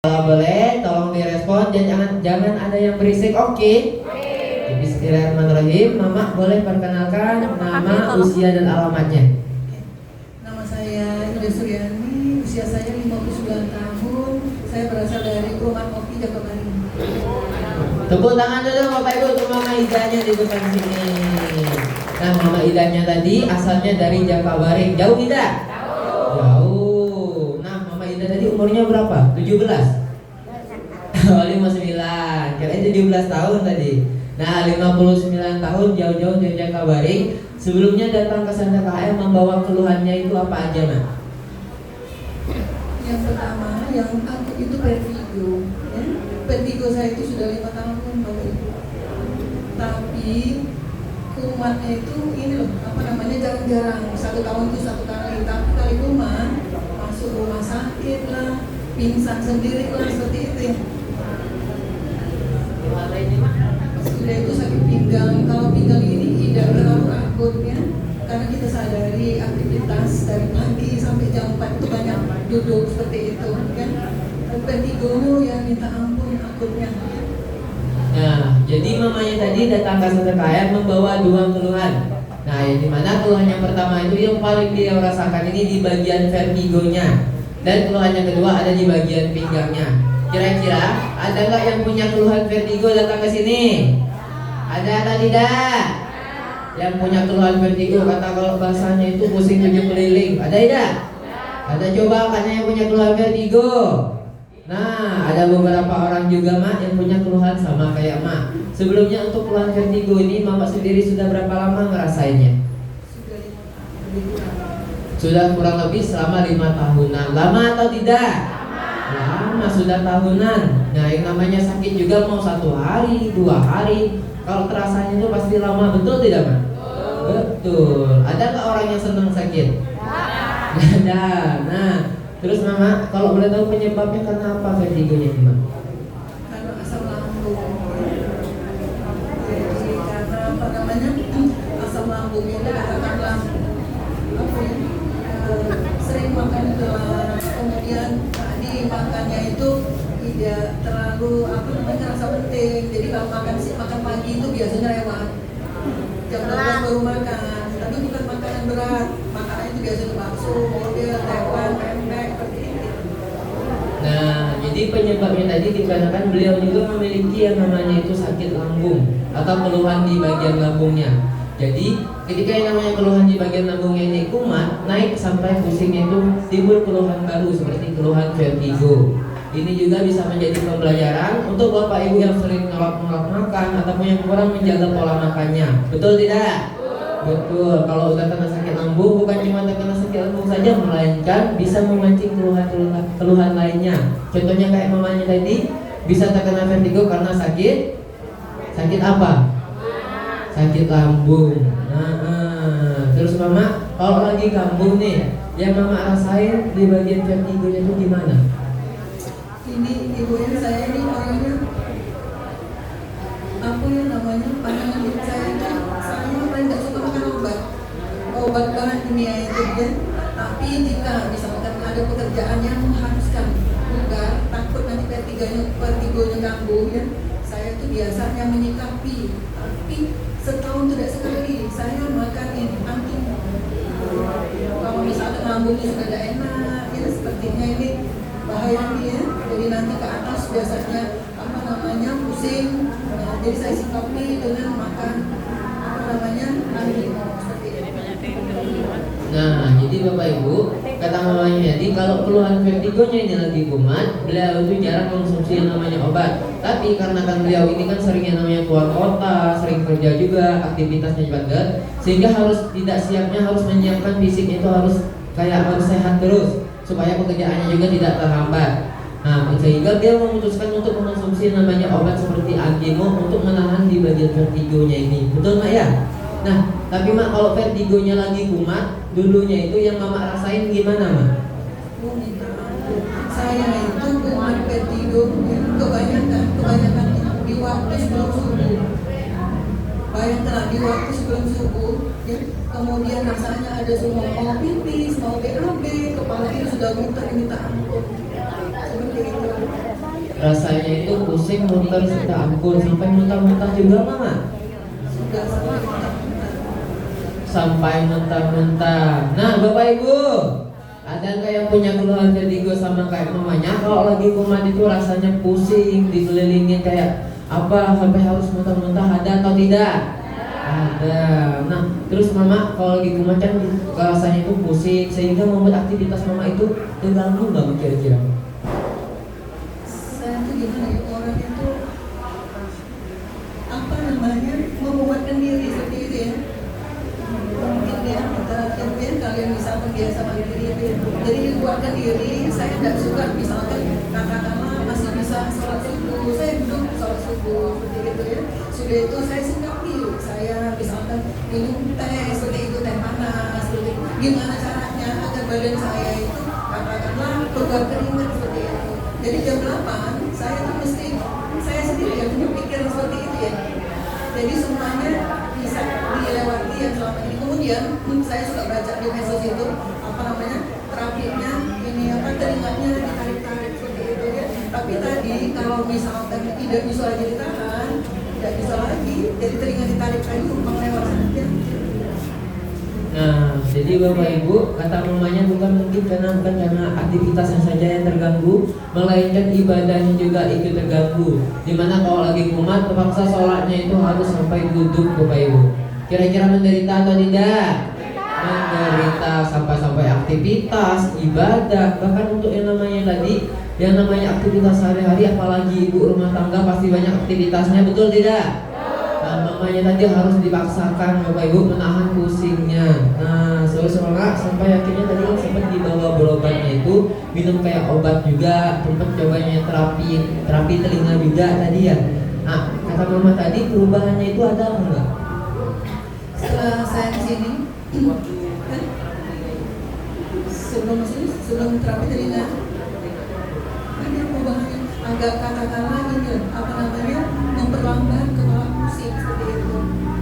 Kalau boleh, tolong direspon dan jangan ada yang berisik, oke? Bismillahirrahmanirrahim. Mama boleh perkenalkan nama, usia dan alamatnya. Nama saya Ida Suryani, usia saya 59 tahun. Saya berasal dari Perumahan Kopi Jakabaring. Tepuk tangan dulu Bapak Ibu untuk Mama Idanya di depan sini. Nah, Mama Idanya tadi asalnya dari Jakabaring. Jauh tidak? Jauh. Nah, Mama Ida tadi umurnya berapa? 17? Oh, 59. Kirain 17 tahun tadi. Nah, 59 tahun jauh-jauh dari Jakabaring. Sebelumnya datang ke Santa KM membawa keluhannya itu apa aja, Mak? Yang pertama, yang aku itu vertigo. Ya. Vertigo saya itu sudah 5 tahun, Bapak Ibu. Tapi kumatnya itu ini loh, jarang-jarang. 1 tahun itu 1 kali. Tapi kali kumat masuk rumah sakit lah, pingsan sendiri lah, seperti itu. Sudah itu sakit pinggang. Kalau pinggang ini tidak terlalu akut ya, karena kita sadari aktivitas dari pagi sampai jam 4 itu banyak duduk seperti itu kan. Vertigo yang minta ampun akutnya. Nah, jadi mamanya tadi datang ke Santa KM membawa 2 keluhan. Nah, yang dimana keluhan yang pertama itu yang paling dia rasakan ini di bagian vertigonya, dan keluhan yang kedua ada di bagian pinggangnya. Kira-kira ada nggak yang punya keluhan vertigo datang ke sini? Ada atau tidak? Yang punya keluhan vertigo, kata kalau bahasanya itu pusing 7 keliling. Ada tidak? Ada, coba katanya yang punya keluhan vertigo. Nah, ada beberapa orang juga Mak yang punya keluhan sama kayak Mak. Sebelumnya untuk keluhan vertigo ini Mama sendiri sudah berapa lama ngerasainnya? Sudah kurang lebih selama 5 tahunan. Lama atau tidak? Lama, sudah tahunan. Nah, yang namanya sakit juga mau 1 hari, 2 hari, kalau terasanya itu pasti lama, betul tidak Mak? Betul. Ada nggak orang yang senang sakit? Ada. Nah, terus Mama, kalau boleh tahu penyebabnya karena apa vertigonya ini, Mak? Karena asam lambung. Jadi karena asam lambung ini katakanlah sering makan gelas, kemudian tadi makannya itu tidak terlalu rasa penting. Jadi kalau makan pagi itu biasanya lewat jam 12 baru makan, tapi bukan makanan berat. Makanan itu biasanya bakso, model, tewan, pempek, seperti itu. Nah, jadi penyebabnya tadi dikarenakan beliau juga memiliki yang namanya itu sakit lambung atau keluhan di bagian lambungnya. Jadi ketika yang namanya keluhan di bagian lambungnya ini kumat, naik sampai pusingnya itu timbul keluhan baru seperti keluhan vertigo. Ini juga bisa menjadi pembelajaran untuk Bapak Ibu yang sering nolak-nolak makan ataupun yang kurang menjaga pola makannya. Betul tidak? Betul. Kalau udah kena sakit lambung, bukan cuma terkena sakit lambung saja, melainkan bisa memancing keluhan lainnya. Contohnya kayak mamanya tadi, bisa terkena vertigo karena sakit apa? Sakit lambung. Nah, terus Mama, kalau lagi kambuh nih, yang Mama rasain di bagian vertigonya itu gimana? Ini ibunya saya ini orangnya pandangan hidup saya itu, saya paling tidak suka makan obat bahan kimia itu kan. Tapi jika misalkan ada pekerjaan yang mengharuskan bugar, takut nanti vertigonya kambuh ya, saya itu biasanya menyikapi. Tapi setahun tidak sekali saya makan ini anti. Kalau misalkan lambungnya sudah tidak enak ya, sepertinya ini bahaya ya. Jadi nanti ke atas biasanya pusing. Nah, jadi saya sikapi dengan makan anti seperti ini. Nah, jadi Bapak Ibu, kata mamanya jadi kalau keluhan vertigonya ini lagi kumat, beliau itu jarang konsumsi yang namanya obat. Tapi karena kan beliau ini kan sering yang namanya keluar kota, sering kerja juga, aktivitasnya padat, sehingga tidak siapnya harus menyiapkan fisiknya itu harus sehat terus supaya pekerjaannya juga tidak terhambat. Nah, sehingga dia memutuskan untuk mengonsumsi namanya obat seperti Antimo untuk menahan di bagian vertigonya ini. Betul Mak ya? Nah, tapi Mak, kalau vertigonya lagi kumat, dulunya itu yang Mama rasain gimana Mak? Saya itu kumat vertigo kebanyakan di waktu sebelum subuh. Bayangkanlah di waktu sebelum subuh ya, kemudian rasanya ada semua mau pipis, mau BAB, kepala ini sudah muter, minta ampun. Seperti itu. rasanya itu pusing, muter, minta ampun, sampai muntah-muntah juga mama. Sudah Sampai muntah-muntah. Nah Bapak Ibu, ada nggak yang punya keluhan vertigo sama kayak mamanya? Kalau lagi kumat itu rasanya pusing, dikelilingin kayak apa sampai harus muntah-muntah, ada atau tidak? Ada. Nah terus mama kalau lagi kumat kan rasanya itu pusing sehingga membuat aktivitas mama itu terganggu nggak kira-kira? saya tuh gimana ya, orang itu apa namanya menguatkan diri seperti itu ya. Mungkin ya mungkin kalian bisa membiasa sama diri itu ya. Jadi dikuatkan diri. Saya tidak suka misalkan katakanlah masih bisa sholat subuh, saya duduk sholat subuh seperti itu ya. Sudah itu saya sikapi, saya misalkan minum teh seperti itu, teh panas seperti itu. Gimana caranya agar badan saya itu katakanlah keluar keringat seperti itu. Jadi jam 8 saya tuh mesti saya sendiri yang punya pikiran seperti itu ya. Jadi semuanya bisa dilewati yang selama ini. Kemudian saya suka baca di medsos itu apa namanya terapinya ini apa telinganya ditarik-tarik seperti itu ya. Tapi tadi kalau misalkan tidak bisa lagi ditahan, tidak bisa lagi, jadi telinga ditarik lagi numpang lewat saja. Nah, jadi Bapak Ibu, kata mamanya bukan karena aktivitasnya saja yang terganggu, melainkan ibadahnya juga ikut terganggu. Dimana kalau lagi kumat, terpaksa sholatnya itu harus sampai duduk Bapak Ibu. Kira-kira menderita atau tidak? Menderita sampai aktivitas, ibadah, bahkan untuk yang namanya aktivitas sehari-hari, apalagi ibu rumah tangga pasti banyak aktivitasnya, betul tidak? Nah, mamanya tadi harus dipaksakan Bapak Ibu menahan pusingnya. Nah, semangat sampai akhirnya tadi kan sempat dibawa berobatnya itu minum kayak obat juga, tempat cobanya terapi telinga juga tadi ya. Nah, kata mama tadi perubahannya itu ada apa enggak? Setelah saya kesini, kan sebelum terapi telinga, ada perubahannya. Agak katakanlah ini apa namanya memperlambat kepala pusing seperti itu.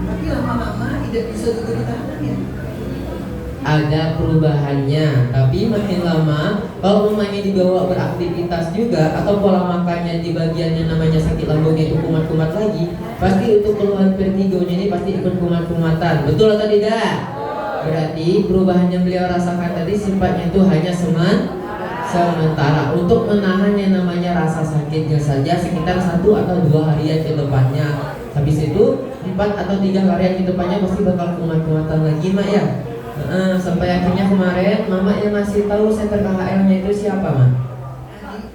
Tapi lama-lama tidak bisa juga ditahan ya. Ada perubahannya, tapi makin lama kalau mamanya dibawa beraktivitas juga atau pola makannya di bagian yang namanya sakit lambungnya itu kumat-kumat lagi, pasti untuk keluhan vertigonya ini pasti ikut kumat-kumatan, betul atau tidak? Berarti perubahan yang beliau rasakan tadi sifatnya itu hanya sementara untuk menahan yang namanya rasa sakitnya saja sekitar 1 atau 2 harian ke depannya. Habis itu 4 atau 3 harian ke depannya pasti bakal kumat-kumatan lagi mak ya. Sampai akhirnya kemarin mama yang ngasih tahu center KHL-nya itu siapa mak?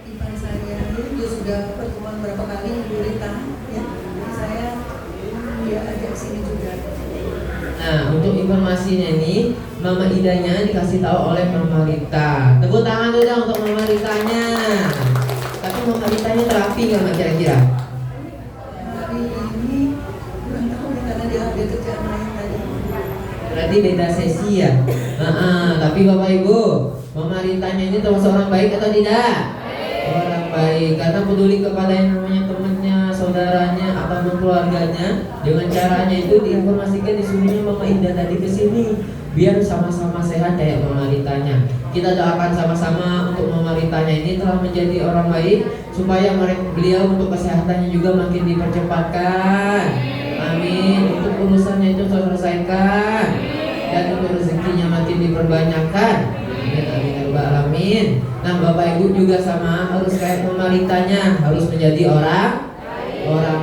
Ipar saya itu sudah pertemuan berapa kali Ibu Rita ya. Jadi saya dia ajak sini juga. Nah, untuk informasinya ini Mama Idanya dikasih tahu oleh Mama Rita. Tepuk tangan dulu dong untuk Mama Ritanya. Tapi Mama Ritanya terapi nggak mak kira-kira? Tapi ini kurang tahu ya karena dia ada kerjaan lain tadi. Berarti beda sesi ya. Tapi Bapak Ibu, Mama Ritanya ini termasuk orang baik atau tidak? Orang baik karena peduli kepada yang namanya temannya, saudaranya, ataupun keluarganya. Dengan caranya itu diinformasikan disuruhnya Mama Indah tadi ke sini biar sama-sama sehat kayak Mama Ritanya. Kita doakan sama-sama untuk Mama Ritanya ini telah menjadi orang baik supaya beliau untuk kesehatannya juga makin dipercepatkan. Amin. Untuk urusannya itu terselesaikan dan untuk rezekinya makin diperbanyakkan. Amin amin ya rabbal alamin. Nah Bapak Ibu juga sama harus kayak Mama Ritanya, harus menjadi orang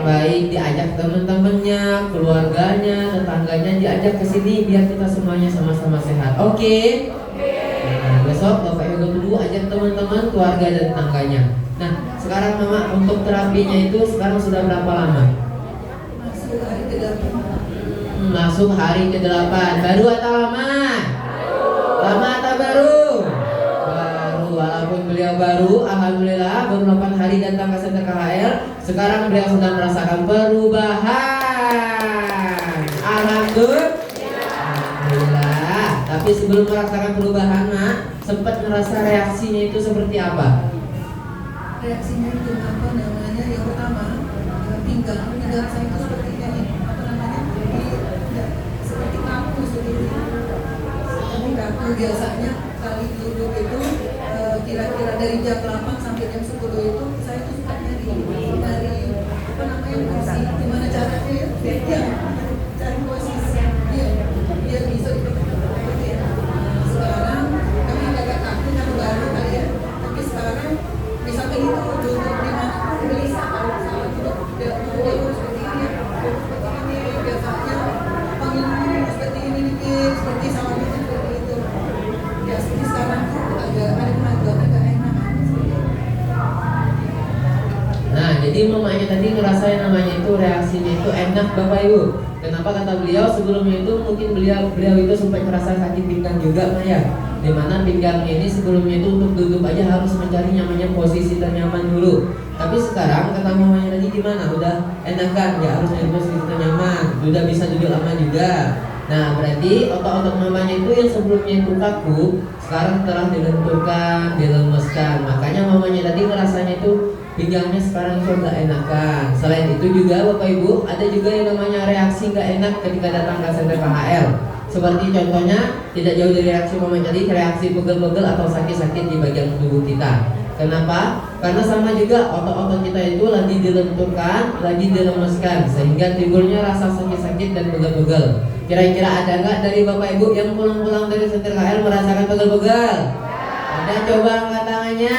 baik, diajak teman-temannya, keluarganya, tetangganya diajak ke sini biar kita semuanya sama-sama sehat. Oke? Nah, besok Bapak Ibu tunggu ajak teman-teman, keluarga dan tetangganya. Nah, sekarang Mama untuk terapinya itu sekarang sudah berapa lama? Masuk hari ke-8. Masuk hari ke-8. Baru atau lama? Lama atau baru? Baru, walaupun beliau baru, alhamdulillah baru 8 hari datang ke center KHL. Sekarang beliau sudah merasakan perubahan. Alhamdulillah. Tapi sebelum merasakan perubahan, Mak, sempat ngerasa reaksinya itu seperti apa? Reaksinya itu apa namanya? Yang pertama, pinggang saya itu seperti ini, apa namanya? Seperti kaku seperti ini. Seperti kaku biasanya kali duduk itu kira-kira dari jam 8 sampai jam 10 itu saya itu suka nyeri jadi mamanya tadi ngerasain namanya itu reaksinya itu enak Bapak Ibu. Kenapa kata beliau sebelumnya itu mungkin beliau itu sempat merasa sakit pinggang juga Maya. Dimana pinggang ini sebelumnya itu untuk duduk aja harus mencari namanya posisi ternyaman dulu. Tapi sekarang kata mamanya tadi gimana? Udah enakan, ya harus nyari posisi ternyaman, udah bisa duduk lama juga. Nah berarti otot-otot mamanya itu yang sebelumnya itu kaku sekarang telah dilenturkan, dilemeskan. Makanya mamanya tadi ngerasanya itu pinggangnya sekarang itu agak enakan. Selain itu juga Bapak Ibu ada juga yang namanya reaksi nggak enak ketika datang ke center KHL. Seperti contohnya tidak jauh dari reaksi mama tadi, reaksi pegel-pegel atau sakit-sakit di bagian tubuh kita. Kenapa? Karena sama juga otot-otot kita itu lagi dilenturkan, lagi dilemeskan, sehingga timbulnya rasa sakit-sakit dan pegel-pegel. Kira-kira ada nggak dari Bapak Ibu yang pulang-pulang dari center KHL merasakan pegel-pegel? Ada, coba angkat tangannya.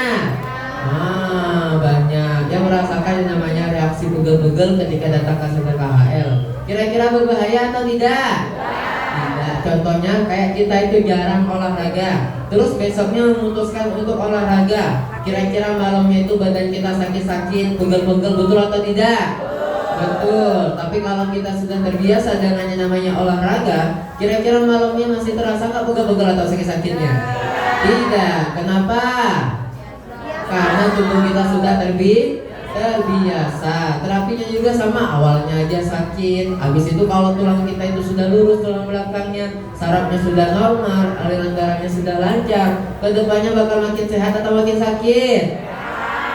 Banyak yang merasakan yang namanya reaksi pegel-pegel ketika datang ke center KHL. Kira-kira berbahaya atau tidak? Tidak. Contohnya kayak kita itu jarang olahraga, terus besoknya memutuskan untuk olahraga. Kira-kira malamnya itu badan kita sakit-sakit, pegel-pegel, betul atau tidak? Betul. Tapi kalau kita sudah terbiasa dengan yang namanya olahraga, kira-kira malamnya masih terasa nggak pegel-pegel atau sakit-sakitnya? Tidak. Kenapa? Karena tubuh kita sudah terbiasa. Terapinya juga sama, awalnya aja sakit, habis itu kalau tulang kita itu sudah lurus, tulang belakangnya, sarafnya sudah normal, aliran darahnya sudah lancar, kedepannya bakal makin sehat atau makin sakit?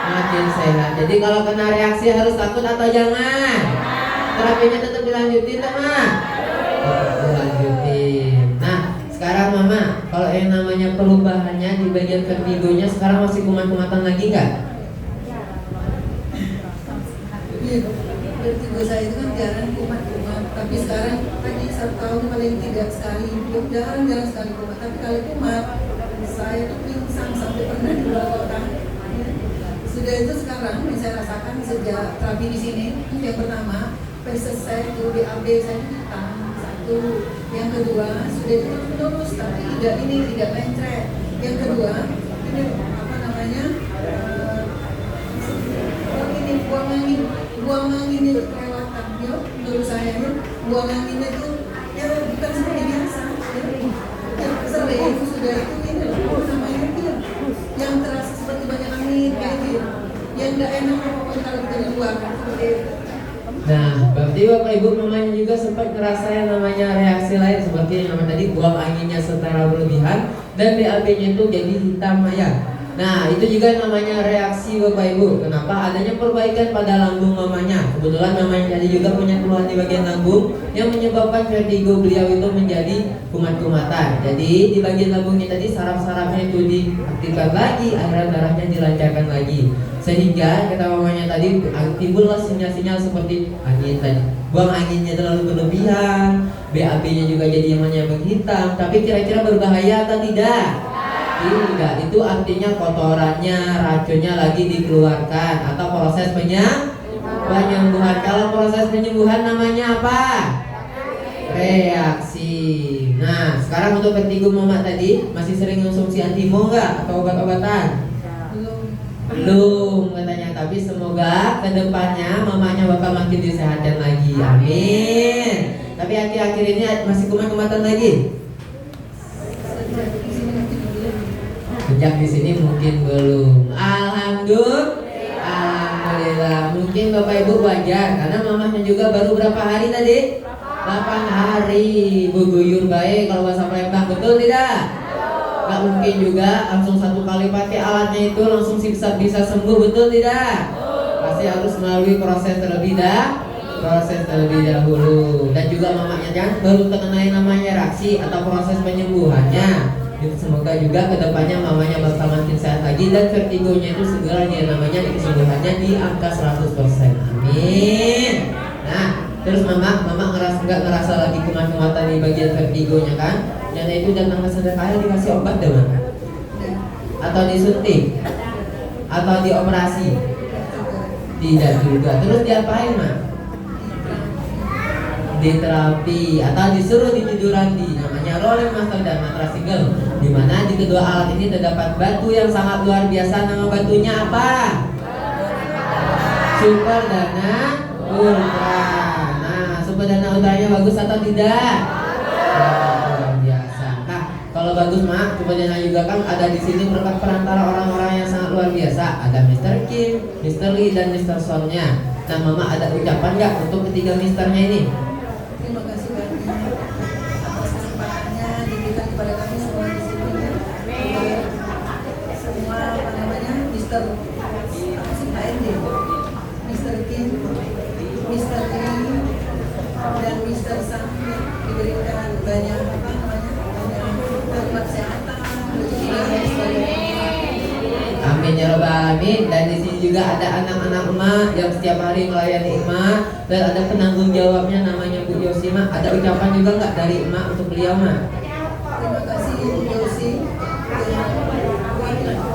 Makin sehat. Jadi kalau kena reaksi harus takut atau jangan? Terapinya tetap dilanjutin teman? Dilanjutin. Nah sekarang Mama, kalau yang namanya perubahannya di bagian vertigonya sekarang masih kumat-kumatan lagi nggak? Vertigo saya itu kan jarang kumat-kumat, tapi sekarang tadi 1 tahun paling 3 sekali, jarang sekali kumat. Tapi kalau kumat, saya tuh pingsan sampai pernah dibawa ke kota. Sudah itu sekarang yang saya rasakan sejak terapi di sini, yang pertama, peses saya itu BAB saya itu hitam, 1. Yang kedua, sudah itu lurus tapi tidak mencret. Yang kedua, ini apa namanya? Buang angin itu kelewatan, ya, menurut saya itu buang angin itu ya bukan seperti biasa, ya, sering sudah itu ini loh, namanya ya, yang terasa seperti banyak angin kayak gitu, yang nggak enak apapun kalau kita di luar seperti itu. Nah, berarti Bapak Ibu mamanya juga sempat ngerasa yang namanya reaksi lain seperti yang namanya tadi buang anginnya secara berlebihan dan BAB-nya itu jadi hitam ya. Nah, itu juga namanya reaksi Bapak Ibu. Kenapa? Adanya perbaikan pada lambung mamanya. Kebetulan mamanya tadi juga punya keluhan di bagian lambung yang menyebabkan vertigo beliau itu menjadi kumat-kumatan. Jadi di bagian lambungnya tadi saraf-sarafnya itu diaktifkan lagi, aliran darahnya dilancarkan lagi. Sehingga kata mamanya tadi timbullah sinyal-sinyal seperti angin tadi. Buang anginnya terlalu berlebihan, BAB-nya juga jadi yang menghitam. Tapi kira-kira berbahaya atau tidak? Tidak, itu artinya kotorannya, racunnya lagi dikeluarkan atau proses penyembuhan. Kalau proses penyembuhan namanya apa? Reaksi. Nah, sekarang untuk vertigo Mama tadi masih sering konsumsi antimo nggak atau obat-obatan? Belum katanya, tapi semoga kedepannya mamanya bakal makin disehatkan lagi. Amin. Tapi akhir-akhir ini masih kumat-kumatan lagi? Sejak di sini mungkin belum. Alhamdulillah. Mungkin Bapak Ibu wajar karena mamanya juga baru berapa hari tadi? 8 hari. Buguyur baik kalau bahasa Palembang, betul tidak? Gak mungkin juga langsung 1 kali pakai alatnya itu langsung bisa sembuh, betul tidak? Pasti harus melalui proses terlebih dahulu. Dan juga mamanya kan baru terkena yang namanya reaksi atau proses penyembuhannya. Semoga juga kedepannya mamanya bakal makin sehat lagi dan vertigonya itu segera dia namanya kesembuhannya di angka 100%. Amin. Nah, terus mama nggak ngerasa lagi kumat-kumatan di bagian vertigonya kan? Dan itu datang ke center KHL dikasih obat deh, Mak? Atau disuntik? Atau dioperasi? Tidak juga. Terus diapain, Mak? Diterapi atau disuruh ditiduran di namanya rolling master dan matras single, di mana di kedua alat ini terdapat batu yang sangat luar biasa. Nama batunya apa? Super Dana Ultra. Nah, Super Dana Ultranya bagus atau tidak? Luar biasa. Nah, kalau bagus mah, Super Dana juga kan ada di sini berkat perantara orang-orang yang sangat luar biasa. Ada Mr. Kim, Mr. Lee, dan Mr. Son-nya. Nah, Mama ada ucapan nggak untuk ketiga Misternya ini? Terima kasih banyak atas kesempatannya diberikan kepada kami semua di sini ya. Semua apa namanya Mister HRD, Mister Kim, Mister Lee, dan Mister Sam diberikan banyak apa namanya banyak kesehatan, rezeki dan sebagainya. Amin ya robbal alamin. Dan di sini juga ada anak-anak emak yang setiap hari melayani emak, dan ada penanggung jawabnya namanya Bu Yosima. Ada ucapan juga nggak dari emak untuk beliau mah? Terima kasih Ibu Yosi dengan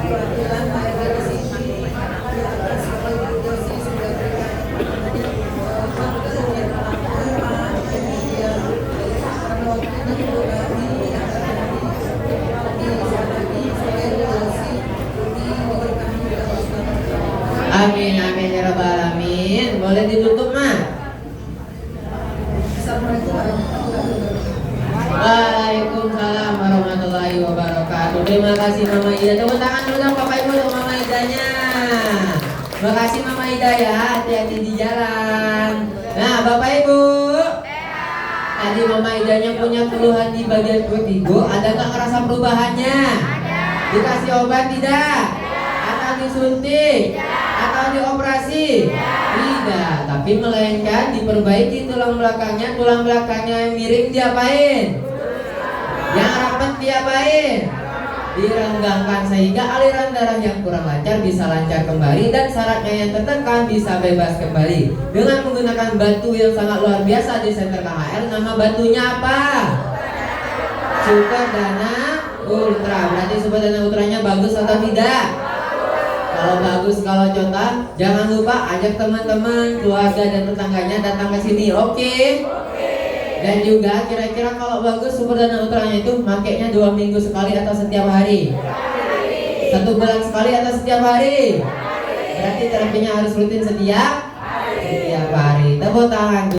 perwakilan HRD di sini di atas Bapak Ibu Yosi sudah berikan fakta yang bermanfaat kemudian pada waktunya Ibu kami yang akan di sana lagi sebagai Ibu Yosi diberikan juga selamat. Amin amin ya robbal alamin. Boleh ditutup mah? Assalamualaikum warahmatullahi wabarakatuh. Waalaikumsalam warahmatullahi wabarakatuh. Terima kasih Mama Ida. Tepuk tangan dulu dong Bapak Ibu untuk Mama Idanya. Terima kasih Mama Ida ya. Hati-hati di jalan. Nah Bapak Ibu, tadi Mama Idanya punya keluhan di bagian perut ibu. Ada nggak ngerasa perubahannya? Dikasih obat tidak? Atau disuntik? Atau dioperasi? Tidak, tapi melainkan diperbaiki tulang belakangnya yang miring diapain? Yang rapat diapain? Direnggangkan sehingga aliran darah yang kurang lancar bisa lancar kembali dan sarafnya yang tertekan bisa bebas kembali dengan menggunakan batu yang sangat luar biasa di center KHL. Nama batunya apa? Super Dana Ultra. Berarti Super Dana Ultranya bagus atau tidak? Kalau bagus, kalau contoh, jangan lupa ajak teman-teman, keluarga dan tetangganya datang ke sini. Oke? Dan juga kira-kira kalau bagus Super Dana Ultranya itu makainya 2 minggu sekali atau setiap hari? 1 bulan sekali atau setiap hari? Berarti terapinya harus rutin setiap hari. Tepuk tangan.